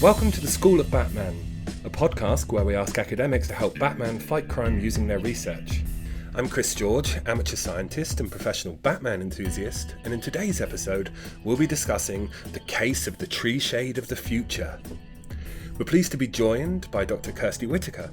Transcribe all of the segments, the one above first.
Welcome to the School of Batman, a podcast where we ask academics to help Batman fight crime using their research. I'm Chris George, amateur scientist and professional Batman enthusiast, and in today's episode, we'll be discussing the case of the tree shade of the future. We're pleased to be joined by Dr. Kirstie Whitaker,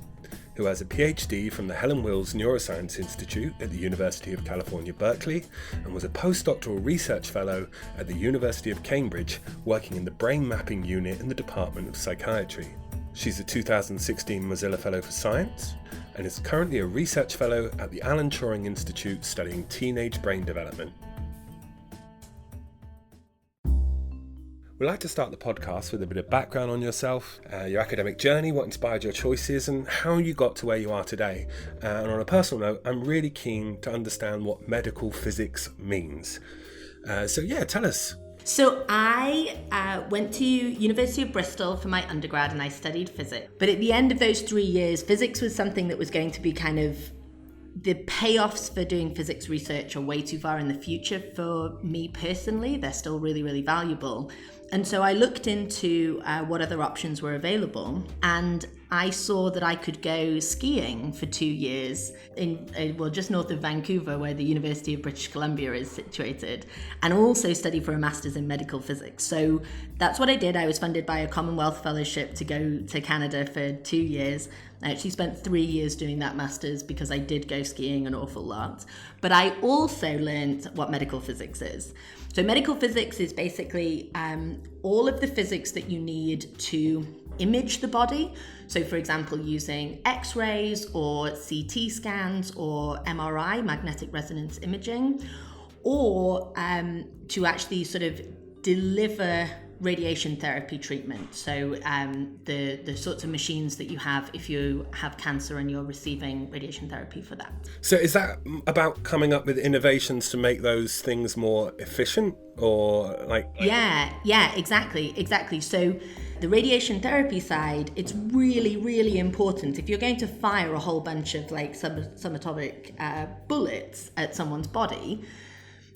who has a PhD from the Helen Wills Neuroscience Institute at the University of California, Berkeley, and was a postdoctoral research fellow at the University of Cambridge, working in the brain mapping unit in the Department of Psychiatry. She's a 2016 Mozilla Fellow for Science, and is currently a research fellow at the Alan Turing Institute studying teenage brain development. We like to start the podcast with a bit of background on yourself, your academic journey, what inspired your choices, and how you got to where you are today. And on a personal note, I'm really keen to understand what medical physics means. Tell us. So I went to University of Bristol for my undergrad and I studied physics. But at the end of those 3 years, physics was something that was going to be kind of, the payoffs for doing physics research are way too far in the future for me personally. They're still really, really valuable. And so I looked into what other options were available, and I saw that I could go skiing for 2 years in just north of Vancouver, where the University of British Columbia is situated, and also study for a master's in medical physics. So that's what I did. I was funded by a Commonwealth Fellowship to go to Canada for 2 years. I actually spent 3 years doing that master's because I did go skiing an awful lot. But I also learned what medical physics is. So medical physics is basically all of the physics that you need to image the body. So for example, using X-rays or CT scans or MRI, magnetic resonance imaging, or to actually sort of deliver radiation therapy treatment. So the sorts of machines that you have if you have cancer and you're receiving radiation therapy for that. So is that about coming up with innovations to make those things more efficient, or like? Yeah, exactly. So the radiation therapy side, it's really, really important. If you're going to fire a whole bunch of like subatomic bullets at someone's body,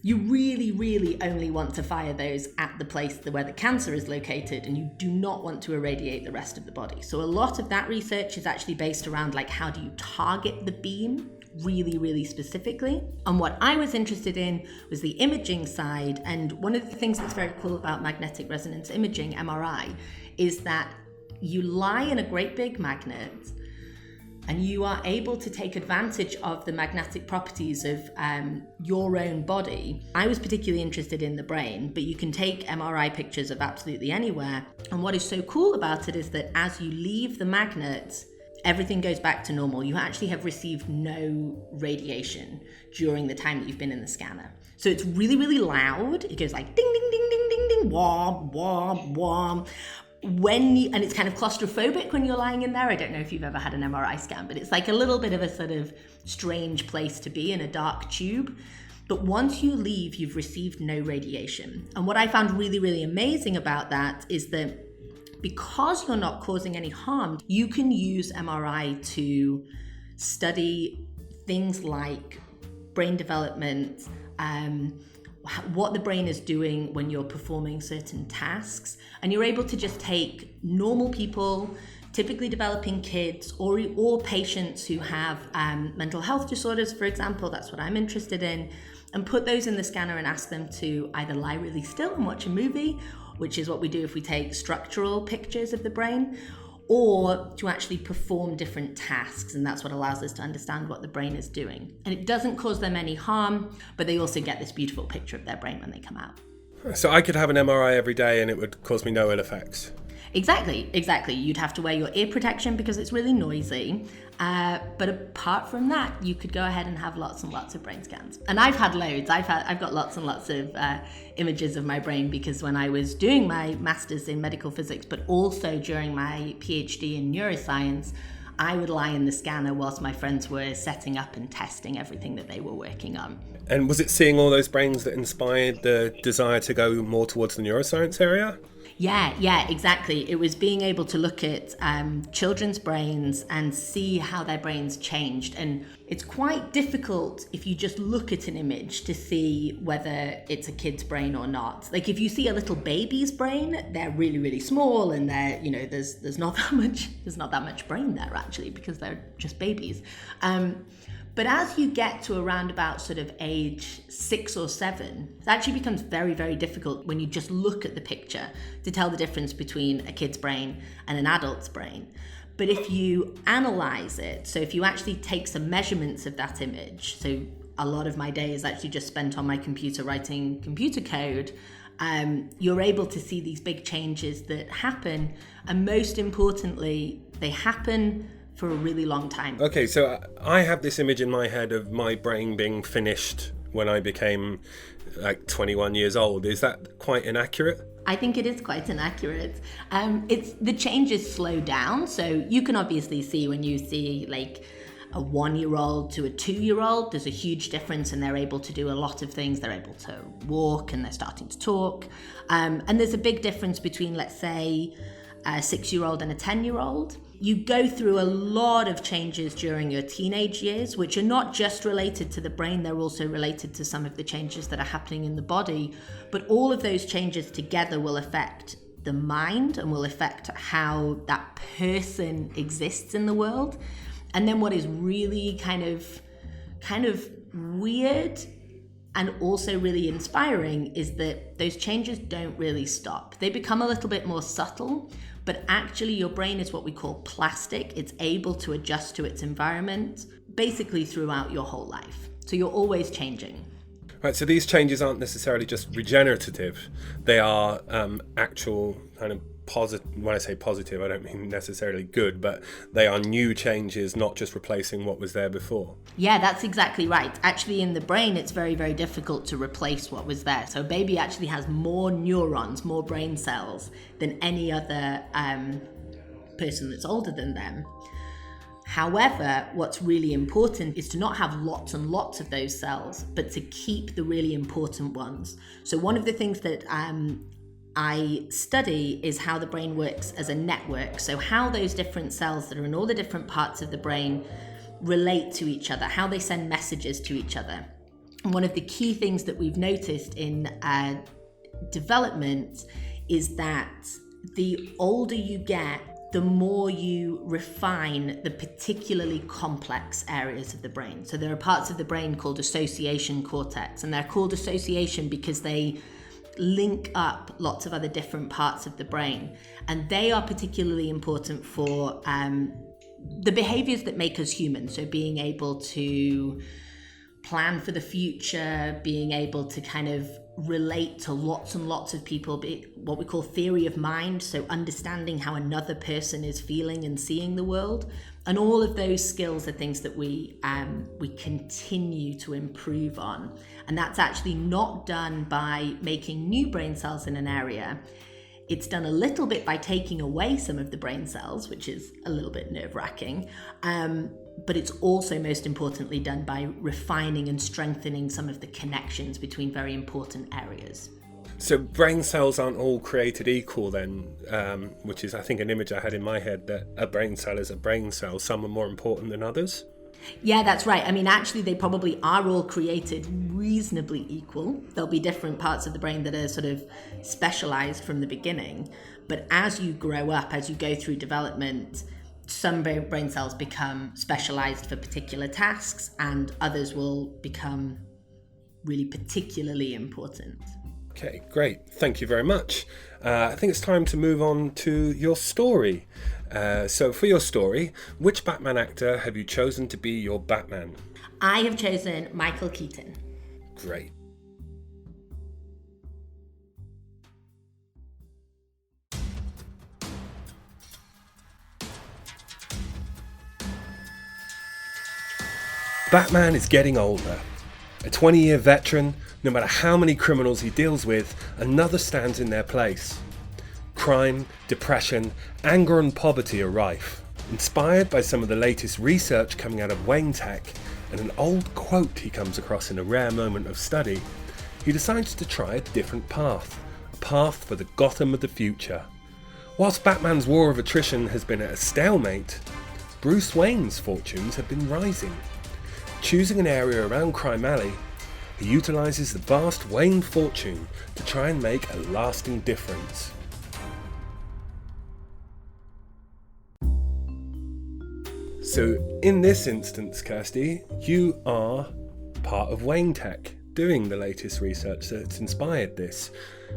you really, really only want to fire those at the place where the cancer is located, and you do not want to irradiate the rest of the body. So a lot of that research is actually based around like, how do you target the beam really, really specifically? And what I was interested in was the imaging side. And one of the things that's very cool about magnetic resonance imaging, MRI, is that you lie in a great big magnet, and you are able to take advantage of the magnetic properties of your own body. I was particularly interested in the brain, but you can take MRI pictures of absolutely anywhere. And what is so cool about it is that as you leave the magnet, everything goes back to normal. You actually have received no radiation during the time that you've been in the scanner. So it's really, really loud. It goes like ding, ding, ding, ding, ding, ding, wah, wah, wah. And it's kind of claustrophobic when you're lying in there. I don't know if you've ever had an MRI scan, but it's like a little bit of a sort of strange place to be in a dark tube. But once you leave, you've received no radiation. And what I found really, really amazing about that is that because you're not causing any harm, you can use MRI to study things like brain development, what the brain is doing when you're performing certain tasks. And you're able to just take normal people, typically developing kids, or patients who have mental health disorders, for example. That's what I'm interested in, and put those in the scanner and ask them to either lie really still and watch a movie, which is what we do if we take structural pictures of the brain, or to actually perform different tasks. And that's what allows us to understand what the brain is doing. And it doesn't cause them any harm, but they also get this beautiful picture of their brain when they come out. So I could have an MRI every day and it would cause me no ill effects? Exactly. You'd have to wear your ear protection because it's really noisy. But apart from that, you could go ahead and have lots and lots of brain scans. And I've had loads. I've got lots and lots of images of my brain, because when I was doing my master's in medical physics, but also during my PhD in neuroscience, I would lie in the scanner whilst my friends were setting up and testing everything that they were working on. And was it seeing all those brains that inspired the desire to go more towards the neuroscience area? Yeah, exactly. It was being able to look at children's brains and see how their brains changed. And it's quite difficult if you just look at an image to see whether it's a kid's brain or not. Like if you see a little baby's brain, they're really, really small, and they're, there's not that much brain there actually, because they're just babies. But as you get to around about sort of age 6 or 7, it actually becomes very, very difficult when you just look at the picture to tell the difference between a kid's brain and an adult's brain. But if you analyze it, so if you actually take some measurements of that image, so a lot of my day is actually just spent on my computer writing computer code, you're able to see these big changes that happen. And most importantly, they happen for a really long time. Okay, so I have this image in my head of my brain being finished when I became like 21 years old. Is that quite inaccurate? I think it is quite inaccurate. It's the changes slow down. So you can obviously see when you see like a 1-year-old to a 2-year-old, there's a huge difference, and they're able to do a lot of things. They're able to walk and they're starting to talk. And there's a big difference between, let's say, a 6-year-old and a 10-year-old. You go through a lot of changes during your teenage years, which are not just related to the brain, they're also related to some of the changes that are happening in the body. But all of those changes together will affect the mind and will affect how that person exists in the world. And then what is really kind of weird and also really inspiring is that those changes don't really stop. They become a little bit more subtle, but actually your brain is what we call plastic. It's able to adjust to its environment basically throughout your whole life. So you're always changing. Right, so these changes aren't necessarily just regenerative. They are actual kind of positive. When I say positive, I don't mean necessarily good, but they are new changes, not just replacing what was there before. Yeah, that's exactly right. Actually, in the brain, it's very, very difficult to replace what was there. So a baby actually has more neurons, more brain cells than any other person that's older than them. However, what's really important is to not have lots and lots of those cells, but to keep the really important ones. So one of the things that I study is how the brain works as a network. So how those different cells that are in all the different parts of the brain relate to each other, how they send messages to each other. And one of the key things that we've noticed in development is that the older you get, the more you refine the particularly complex areas of the brain. So there are parts of the brain called association cortex, and they're called association because they link up lots of other different parts of the brain. And they are particularly important for the behaviors that make us human. So being able to plan for the future, being able to kind of relate to lots and lots of people, what we call theory of mind, so understanding how another person is feeling and seeing the world. And all of those skills are things that we continue to improve on. And that's actually not done by making new brain cells in an area. It's done a little bit by taking away some of the brain cells, which is a little bit nerve-wracking. But it's also most importantly done by refining and strengthening some of the connections between very important areas. So brain cells aren't all created equal then, which is I think an image I had in my head, that a brain cell is a brain cell. Some are more important than others. Yeah, that's right. I mean, actually, they probably are all created reasonably equal. There'll be different parts of the brain that are sort of specialized from the beginning. But as you grow up, as you go through development, some brain cells become specialized for particular tasks and others will become really particularly important. Okay, great. Thank you very much. I think it's time to move on to your story. So for your story, which Batman actor have you chosen to be your Batman? I have chosen Michael Keaton. Great. Batman is getting older. A 20-year veteran, no matter how many criminals he deals with, another stands in their place. Crime, depression, anger and poverty are rife. Inspired by some of the latest research coming out of Wayne Tech and an old quote he comes across in a rare moment of study, he decides to try a different path, a path for the Gotham of the future. Whilst Batman's war of attrition has been at a stalemate, Bruce Wayne's fortunes have been rising. Choosing an area around Crime Alley, he utilises the vast Wayne fortune to try and make a lasting difference. So in this instance, Kirstie, you are part of Wayne Tech, doing the latest research that's inspired this.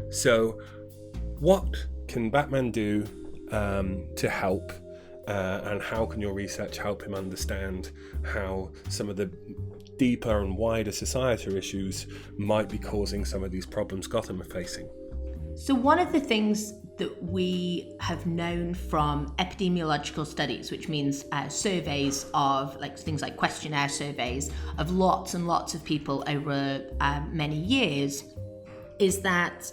So what can Batman do to help, and how can your research help him understand how some of the deeper and wider societal issues might be causing some of these problems Gotham are facing? So one of the things that we have known from epidemiological studies, which means surveys of things like questionnaire surveys of lots and lots of people over many years, is that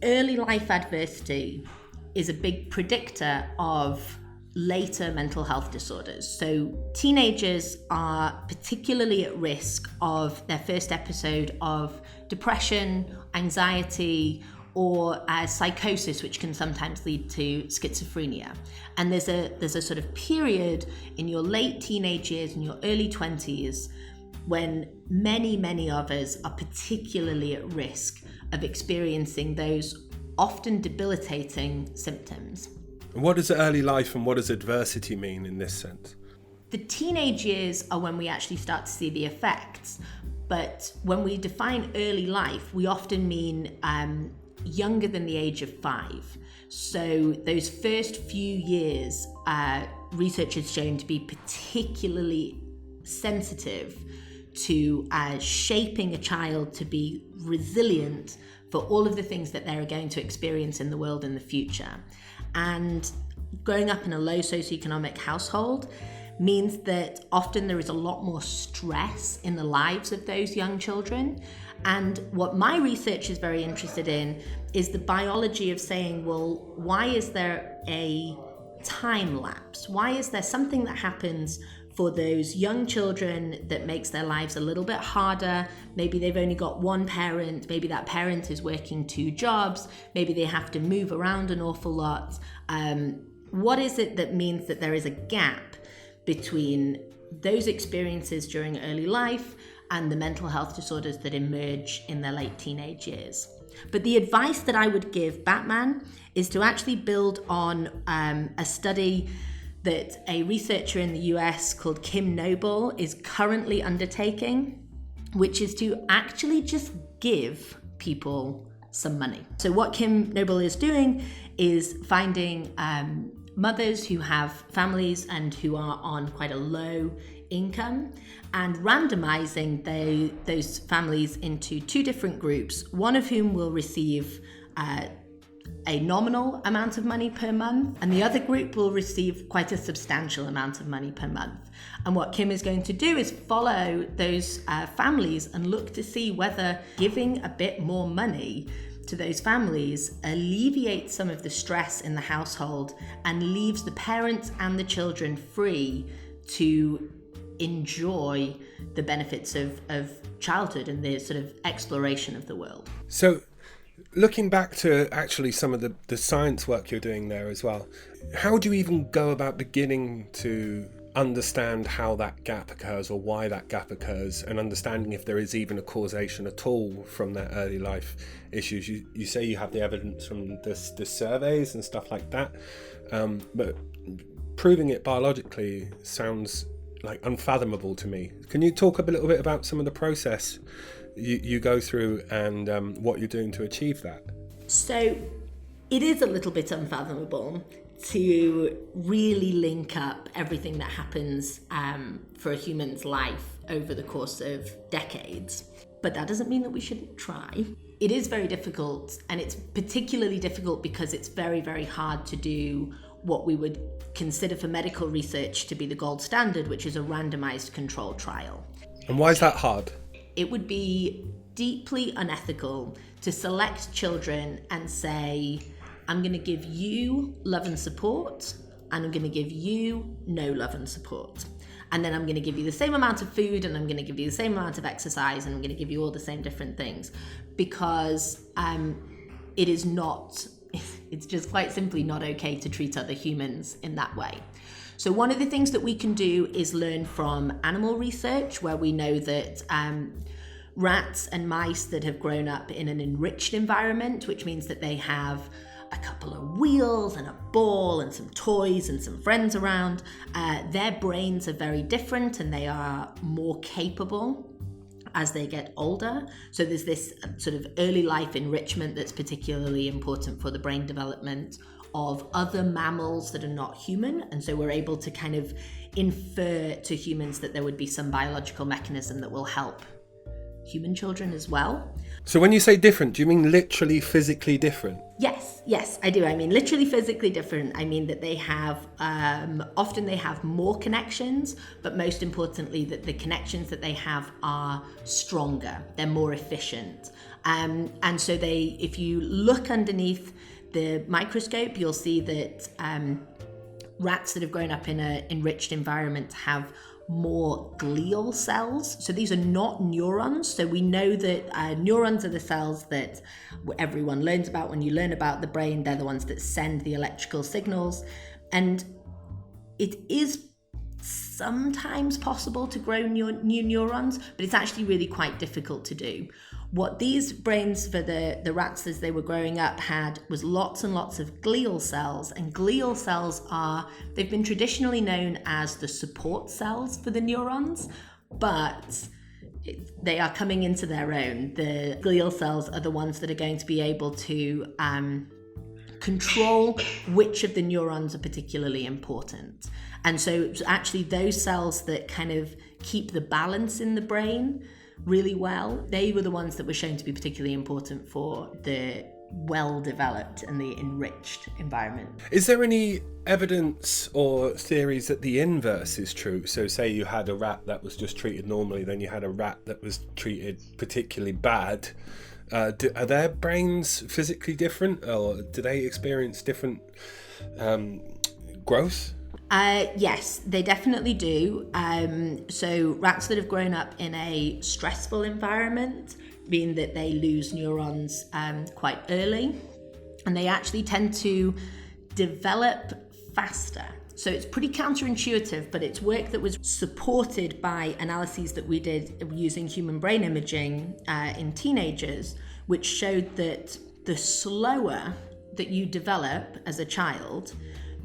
early life adversity is a big predictor of later mental health disorders. So teenagers are particularly at risk of their first episode of depression, anxiety, or psychosis, which can sometimes lead to schizophrenia. And there's a sort of period in your late teenage years and your early 20s when many of us are particularly at risk of experiencing those often debilitating symptoms. And what does early life and what does adversity mean in this sense? The teenage years are when we actually start to see the effects. But when we define early life, we often mean younger than the age of 5. So those first few years, research has shown to be particularly sensitive to shaping a child to be resilient for all of the things that they're going to experience in the world in the future. And growing up in a low socioeconomic household means that often there is a lot more stress in the lives of those young children. And what my research is very interested in is the biology of saying, well, why is there a time lapse? Why is there something that happens for those young children that makes their lives a little bit harder? Maybe they've only got one parent, maybe that parent is working 2 jobs, maybe they have to move around an awful lot. What is it that means that there is a gap between those experiences during early life and the mental health disorders that emerge in their late teenage years? But the advice that I would give Batman is to actually build on a study that a researcher in the US called Kim Noble is currently undertaking, which is to actually just give people some money. So what Kim Noble is doing is finding mothers who have families and who are on quite a low income and randomizing those families into 2 different groups, one of whom will receive a nominal amount of money per month, and the other group will receive quite a substantial amount of money per month. And what Kim is going to do is follow those families and look to see whether giving a bit more money to those families alleviates some of the stress in the household and leaves the parents and the children free to enjoy the benefits of childhood and the sort of exploration of the world. So looking back to actually some of the science work you're doing there as well, how do you even go about beginning to understand how that gap occurs or why that gap occurs, and understanding if there is even a causation at all from their early life issues? You say you have the evidence from the surveys and stuff like that, but proving it biologically sounds like unfathomable to me. Can you talk a little bit about some of the process you go through and what you're doing to achieve that? So it is a little bit unfathomable to really link up everything that happens for a human's life over the course of decades. But that doesn't mean that we shouldn't try. It is very difficult, and it's particularly difficult because it's very, very hard to do what we would consider for medical research to be the gold standard, which is a randomized controlled trial. And why is that hard? It would be deeply unethical to select children and say, I'm going to give you love and support, and I'm going to give you no love and support. And then I'm going to give you the same amount of food, and I'm going to give you the same amount of exercise, and I'm going to give you all the same different things. Because it is not, it's just quite simply not okay to treat other humans in that way. So one of the things that we can do is learn from animal research, where we know that rats and mice that have grown up in an enriched environment, which means that they have a couple of wheels and a ball and some toys and some friends around, their brains are very different and they are more capable as they get older. So there's this sort of early life enrichment that's particularly important for the brain development of other mammals that are not human. And so we're able to kind of infer to humans that there would be some biological mechanism that will help human children as well. So when you say different, do you mean literally physically different? Yes, I do. I mean literally physically different. I mean that they have, often they have more connections, but most importantly that the connections that they have are stronger, they're more efficient. And so if you look underneath the microscope, you'll see that rats that have grown up in an enriched environment have more glial cells. So these are not neurons. So we know that neurons are the cells that everyone learns about when you learn about the brain. They're the ones that send the electrical signals. And it is sometimes possible to grow new neurons, but it's actually really quite difficult to do. What these brains for the rats as they were growing up had was lots and lots of glial cells, and glial cells they've been traditionally known as the support cells for the neurons, but they are coming into their own. The glial cells are the ones that are going to be able to control which of the neurons are particularly important. And so it's actually those cells that kind of keep the balance in the brain really well. They were the ones that were shown to be particularly important for the well-developed and the enriched environment. Is there any evidence or theories that the inverse is true? So say you had a rat that was just treated normally, then you had a rat that was treated particularly bad. Are their brains physically different, or do they experience different growth? Yes, they definitely do. So rats that have grown up in a stressful environment mean that they lose neurons quite early, and they actually tend to develop faster. So it's pretty counterintuitive, but it's work that was supported by analyses that we did using human brain imaging in teenagers, which showed that the slower that you develop as a child,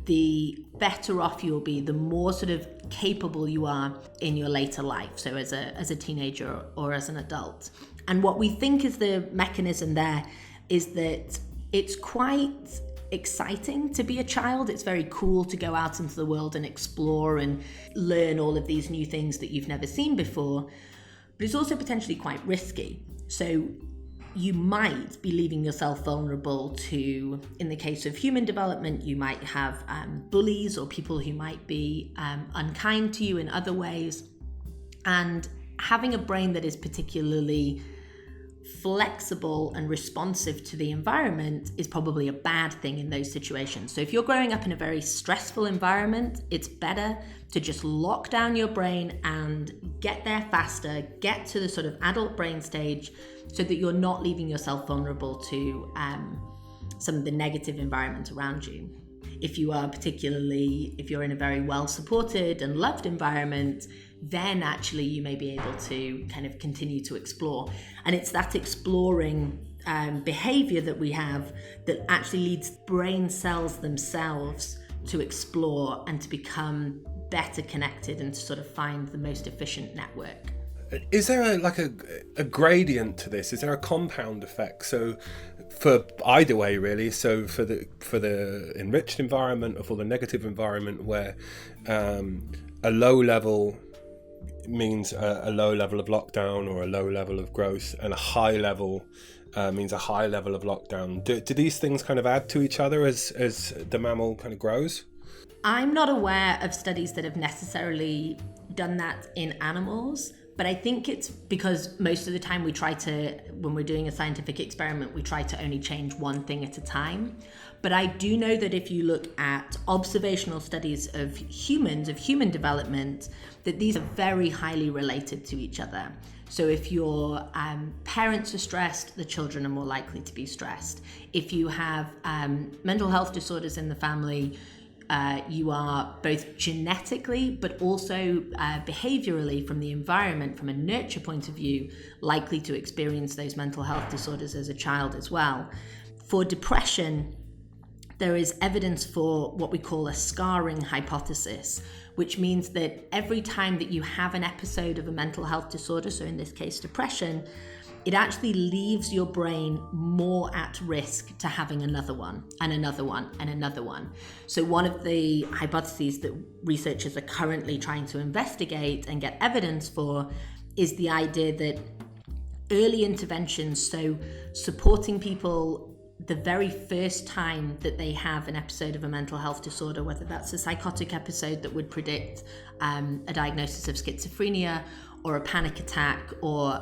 the better off you'll be, the more sort of capable you are in your later life, so as a teenager or as an adult. And what we think is the mechanism there is that it's quite exciting to be a child. It's very cool to go out into the world and explore and learn all of these new things that you've never seen before, but it's also potentially quite risky. So you might be leaving yourself vulnerable to, in the case of human development, you might have bullies or people who might be unkind to you in other ways. And having a brain that is particularly flexible and responsive to the environment is probably a bad thing in those situations. So if you're growing up in a very stressful environment, it's better to just lock down your brain and get there faster, get to the sort of adult brain stage, so that you're not leaving yourself vulnerable to some of the negative environment around you. If you're in a very well supported and loved environment, then actually you may be able to kind of continue to explore. And it's that exploring behavior that we have that actually leads brain cells themselves to explore and to become better connected and to sort of find the most efficient network. Is there a gradient to this? Is there a compound effect? So for either way, really. So for the enriched environment or for the negative environment, where a low level means a low level of lockdown or a low level of growth, and a high level means a high level of lockdown. Do these things kind of add to each other as the mammal kind of grows? I'm not aware of studies that have necessarily done that in animals, but I think it's because most of the time when we're doing a scientific experiment, we try to only change one thing at a time. But I do know that if you look at observational studies of humans, of human development, that these are very highly related to each other. So if your parents are stressed, the children are more likely to be stressed. If you have mental health disorders in the family, you are both genetically but also behaviorally from the environment, from a nurture point of view, likely to experience those mental health disorders as a child as well. For depression, there is evidence for what we call a scarring hypothesis, which means that every time that you have an episode of a mental health disorder, so in this case depression, it actually leaves your brain more at risk to having another one and another one and another one. So one of the hypotheses that researchers are currently trying to investigate and get evidence for is the idea that early interventions, so supporting people the very first time that they have an episode of a mental health disorder, whether that's a psychotic episode that would predict a diagnosis of schizophrenia or a panic attack or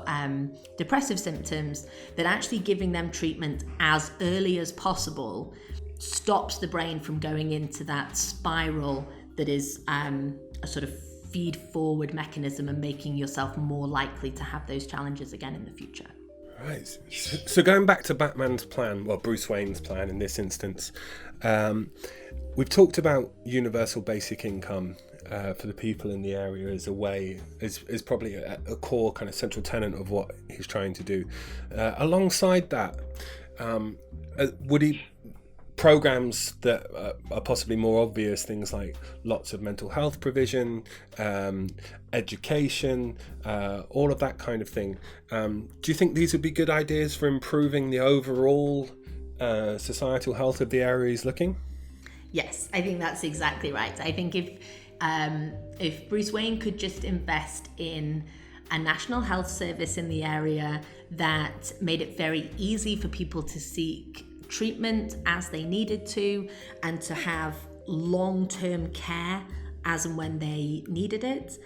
depressive symptoms, that actually giving them treatment as early as possible stops the brain from going into that spiral that is a sort of feed forward mechanism and making yourself more likely to have those challenges again in the future. Right. So going back to Batman's plan, well, Bruce Wayne's plan in this instance, we've talked about universal basic income for the people in the area as a way, is probably a core kind of central tenet of what he's trying to do. Alongside that, would he programs that are possibly more obvious, things like lots of mental health provision, education, all of that kind of thing. Do you think these would be good ideas for improving the overall societal health of the area he's looking? Yes, I think that's exactly right. I think if Bruce Wayne could just invest in a national health service in the area that made it very easy for people to seek treatment as they needed to and to have long-term care as and when they needed it.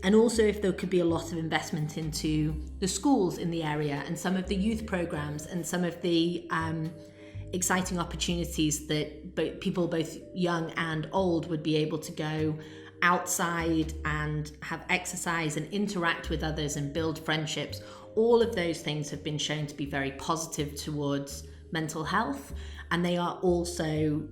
And also if there could be a lot of investment into the schools in the area and some of the youth programs and some of the exciting opportunities that people both young and old would be able to go outside and have exercise and interact with others and build friendships. All of those things have been shown to be very positive towards mental health, and they are also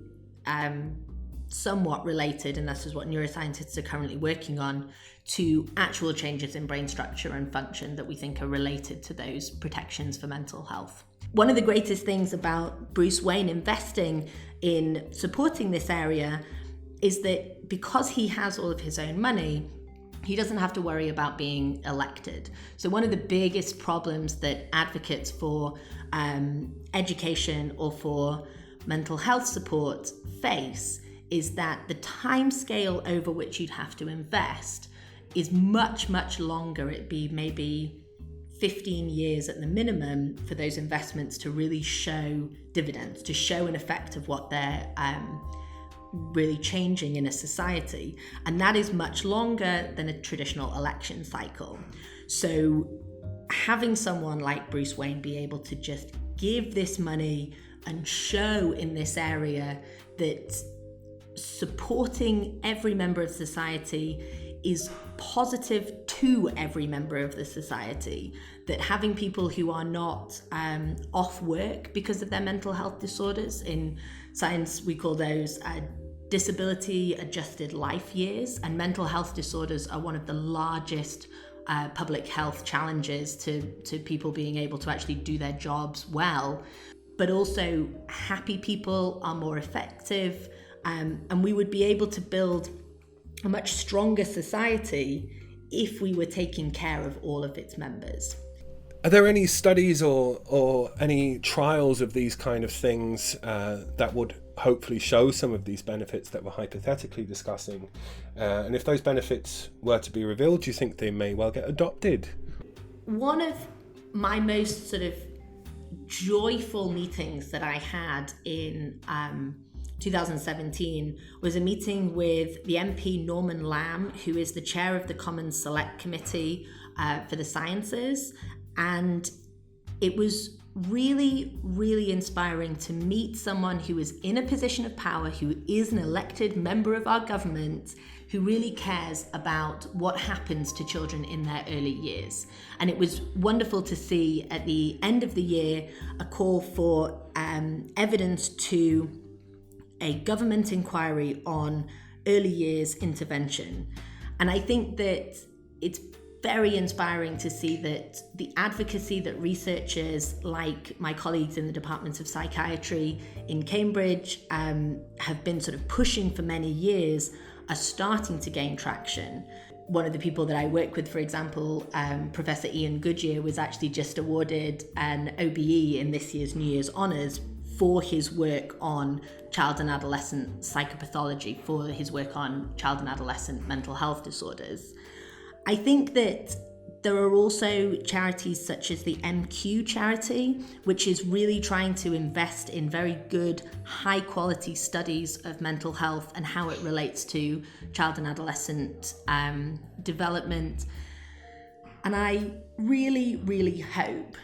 somewhat related, and this is what neuroscientists are currently working on, to actual changes in brain structure and function that we think are related to those protections for mental health. One of the greatest things about Bruce Wayne investing in supporting this area is that because he has all of his own money, he doesn't have to worry about being elected. So one of the biggest problems that advocates for education or for mental health support face is that the time scale over which you'd have to invest is much, much longer. It'd be maybe 15 years at the minimum for those investments to really show dividends, to show an effect of what they're really changing in a society. And that is much longer than a traditional election cycle. So having someone like Bruce Wayne be able to just give this money and show in this area that supporting every member of society is positive to every member of the society, that having people who are not off work because of their mental health disorders, in science we call those disability adjusted life years, and mental health disorders are one of the largest public health challenges to people being able to actually do their jobs well. But also happy people are more effective, and we would be able to build a much stronger society if we were taking care of all of its members. Are there any studies or any trials of these kind of things that would hopefully show some of these benefits that we're hypothetically discussing? And if those benefits were to be revealed, do you think they may well get adopted? One of my most sort of joyful meetings that I had in 2017 was a meeting with the MP Norman Lamb, who is the chair of the Commons Select Committee for the Sciences. And it was really, really inspiring to meet someone who is in a position of power, who is an elected member of our government, who really cares about what happens to children in their early years. And it was wonderful to see at the end of the year a call for evidence to a government inquiry on early years intervention. And I think that it's very inspiring to see that the advocacy that researchers like my colleagues in the Department of Psychiatry in Cambridge have been sort of pushing for many years are starting to gain traction. One of the people that I work with, for example, Professor Ian Goodyear, was actually just awarded an OBE in this year's New Year's Honours for his work on child and adolescent psychopathology, for his work on child and adolescent mental health disorders. I think that there are also charities such as the MQ charity, which is really trying to invest in very good, high quality studies of mental health and how it relates to child and adolescent development. And I really, really hope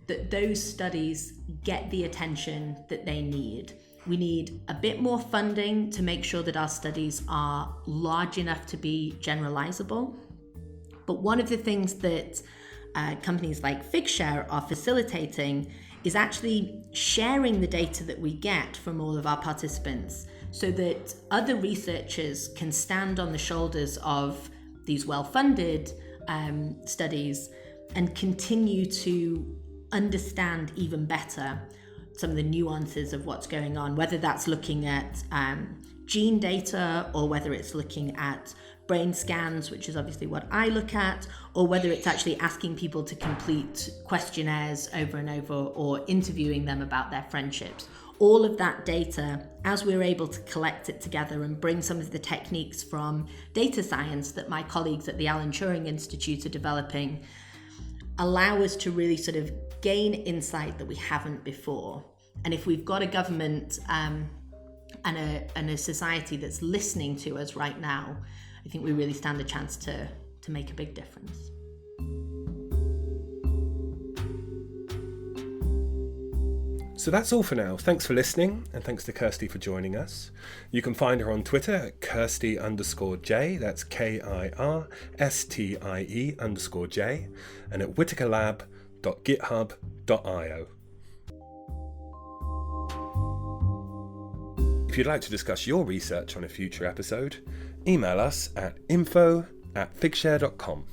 that those studies get the attention that they need. We need a bit more funding to make sure that our studies are large enough to be generalizable. But one of the things that companies like Figshare are facilitating is actually sharing the data that we get from all of our participants so that other researchers can stand on the shoulders of these well-funded studies and continue to understand even better some of the nuances of what's going on, whether that's looking at gene data or whether it's looking at brain scans, which is obviously what I look at, or whether it's actually asking people to complete questionnaires over and over or interviewing them about their friendships. All of that data, as we're able to collect it together and bring some of the techniques from data science that my colleagues at the Alan Turing Institute are developing, allow us to really sort of gain insight that we haven't before. And if we've got a government and a society that's listening to us right now, I think we really stand a chance to make a big difference. So that's all for now. Thanks for listening, and thanks to Kirstie for joining us. You can find her on Twitter at Kirstie_J, that's KIRSTIE_J, and at whitakerlab.github.io. If you'd like to discuss your research on a future episode, email us at info@figshare.com.